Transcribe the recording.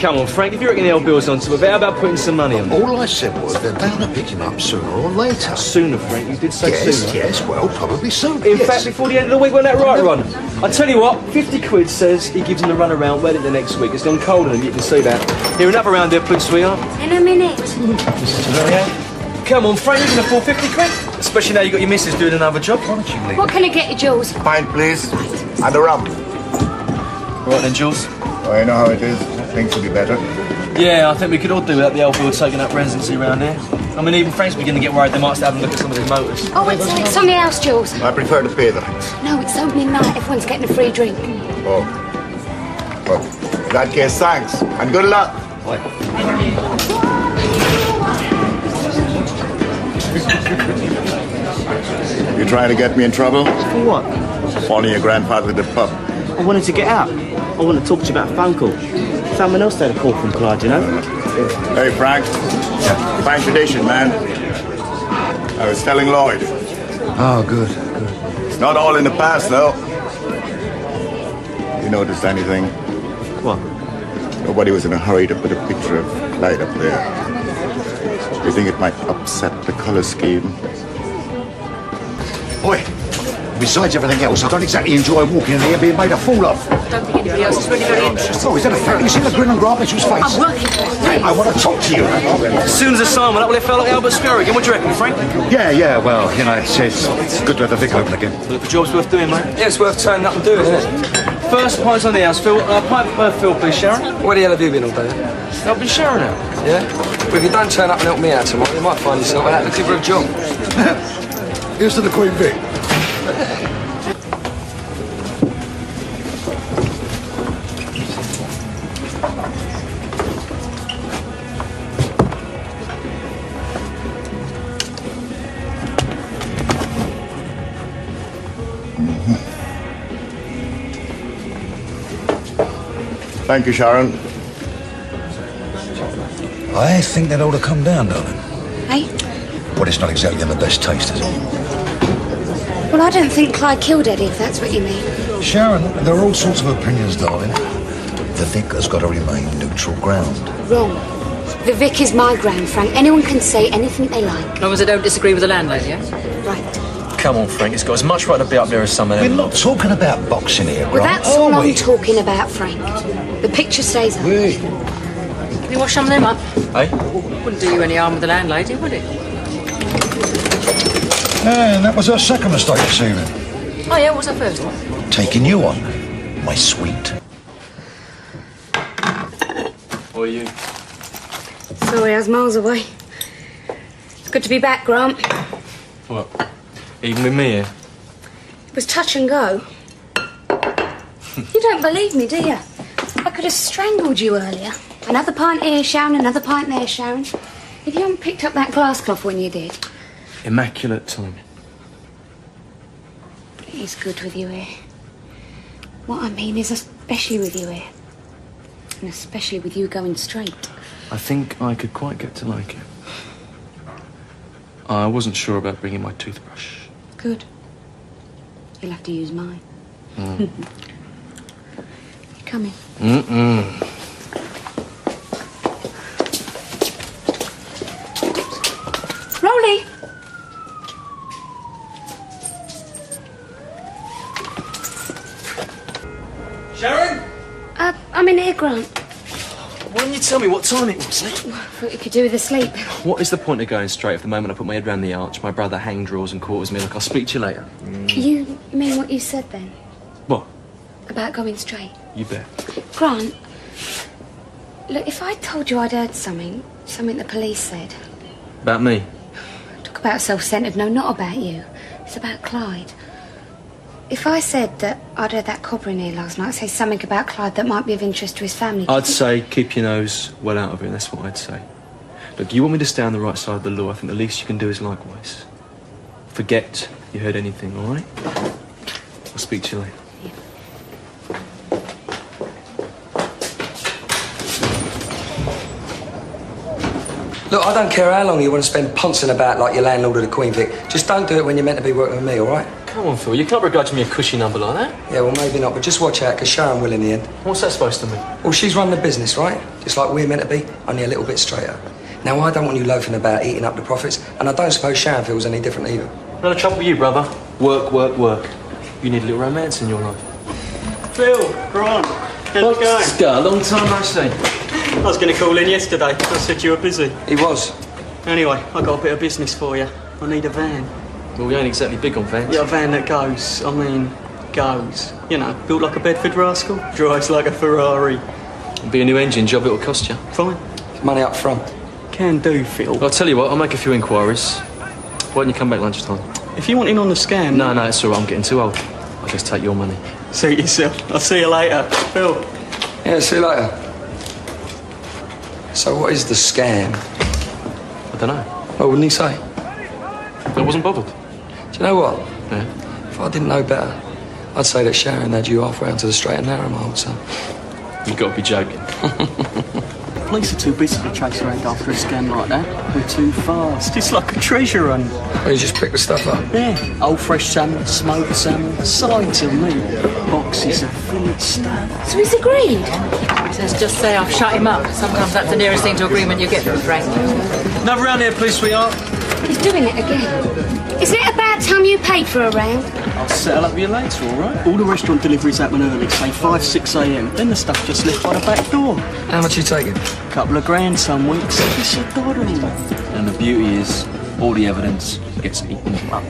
Come on, Frank, if you reckon the old bill's onto it, how about putting some money on? All I said was they're bound to pick him up sooner or later. Sooner, Frank, you did say sooner. Yes, well, probably soon. In fact, before the end of the week, wasn't that right, Ron? I tell you what, 50 quid says he gives him the run around well into next week. It's gone cold on him, you can see that. Here, another round there, please, sweetheart. In a minute. Come on, Frank, you can afford 50 quid. Especially now you've got your missus doing another job. Why don't you leave? What can I get you, Jules? Pint, please. And a rum. Right then, Jules. Oh, you know how it is. Things will be better. Yeah, I think we could all do without the old bill taking up residency around here. I mean, even Frank's beginning to get worried they might have a look at some of his motors. Oh, it's on the house, Jules. I prefer to pay the rent. No, it's opening night. Everyone's getting a free drink. Oh. Well, in that case, thanks. And good luck. You trying to get me in trouble? For what? Following your grandfather to the pub. I wanted to get out. I want to talk to you about a phone call. Someone else had a call from Clyde, you know? Hey, Frank. Fine tradition, man. I was telling Lloyd. Oh, good. It's not all in the past, though. You noticed anything? What? Nobody was in a hurry to put a picture of Clyde up there. Do you think it might upset the color scheme? Oi, besides everything else, I don't exactly enjoy walking in here being made a fool of. I don't think anybody else is really very interested. Oh, is that a fact? You see the grin on Grandpa's face? I'm working. Hey, I want to talk to you. As soon as the sun went up, well, it felt like Albert Square again. What do you reckon, Frank? Yeah, well, you know, it's good to have the Vic open again. Look, the job's worth doing, mate. Yeah, it's worth turning up and doing, isn't it? First pints on the house, Phil. Pint for Phil, please, Sharon. Where the hell have you been all day? I've been Sharon out. Yeah? Well, if you don't turn up and help me out tomorrow, you might find yourself out looking for a job. Here's to the Queen Vic. Thank you, Sharon. I think that ought to come down, darling. Hey? Well, it's not exactly in the best taste, is it? Well, I don't think Clyde killed Eddie, if that's what you mean. Sharon, there are all sorts of opinions, darling. The Vic has got to remain neutral ground. Wrong. The Vic is my ground, Frank. Anyone can say anything they like. As long as I don't disagree with the landlady, yeah? Right. Come on, Frank. It's got as much right to be up there as some of We're them. not talking about boxing here, Well, right? that's all are we? I'm talking about, Frank. The picture stays up. We. Can you wash some of them up? Hey? Wouldn't do you any harm with the landlady, would it? And that was our second mistake this evening. Oh, yeah, what was that first one? Taking you on, my sweet. Or you? Sorry, I was miles away. It's good to be back, Grant. What? Even with me here? It was touch and go. You don't believe me, do you? I could have strangled you earlier. Another pint here, Sharon, another pint there, Sharon. If you hadn't picked up that glass cloth when you did. Immaculate timing. It is good with you here. What I mean is especially with you here. And especially with you going straight. I think I could quite get to like it. I wasn't sure about bringing my toothbrush. Good. You'll have to use mine. You coming? Rolly! Sharon? I'm in here, Grant. Why didn't you tell me what time it was? I thought you could do with a sleep. What is the point of going straight if the moment I put my head round the arch, my brother hang draws and quarters me? Look, I'll speak to you later. You mean what you said then? What? About going straight? You bet. Grant, look, if I told you I'd heard something the police said. About me? Talk about self-centered. No, not about you. It's about Clyde. If I said that I'd heard that copper in here last night say something about Clyde that might be of interest to his family... I'd say keep your nose well out of it, that's what I'd say. Look, you want me to stay on the right side of the law, I think the least you can do is likewise. Forget you heard anything, all right? I'll speak to you later. Look, I don't care how long you want to spend pouncing about like your landlord of the Queen Vic. Just don't do it when you're meant to be working with me, all right? Come on, Phil, you can't begrudge me a cushy number like that. Yeah, well, maybe not, but just watch out, because Sharon will in the end. What's that supposed to mean? Well, she's run the business, right? Just like we're meant to be, only a little bit straighter. Now, I don't want you loafing about eating up the profits, and I don't suppose Sharon feels any different either. No trouble with you, brother. Work, work, work. You need a little romance in your life. Phil, Ron, how's it going? Scar, long time no see. I was going to call in yesterday. I said you were busy. He was. Anyway, I got a bit of business for you. I need a van. Well, we ain't exactly big on vans. Yeah, a van that goes. I mean, goes. You know, built like a Bedford rascal, drives like a Ferrari. It'll be a new engine job, it'll cost you. Fine. Money up front. Can do, Phil. I'll tell you what, I'll make a few inquiries. Why don't you come back lunchtime? If you want in on the scam... No, it's all right, I'm getting too old. I'll just take your money. Suit yourself. I'll see you later. Phil. Yeah, see you later. So what is the scam? I don't know. What wouldn't he say? I wasn't bothered. Do you know what? Yeah. If I didn't know better, I'd say that Sharon had you halfway onto the straight and narrow, my old son. You've got to be joking. Police are too busy to chase around after a scam like that. We're too fast. It's like a treasure hunt. Well, you just pick the stuff up. Yeah. Old fresh salmon, smoked salmon, sides of meat, boxes of fillet steak. So he's agreed. Let's just say I've shut him up. Sometimes that's the nearest thing to agreement you get from Frank. Another round here, please, sweetheart. He's doing it again. Isn't it about time you paid for a round? I'll settle up with you later, all right? All the restaurant deliveries happen early, say 5, 6 a.m. Then the stuff just left by the back door. How much you taking? Couple of grand some weeks. It's a dodgy. And the beauty is, all the evidence gets eaten up.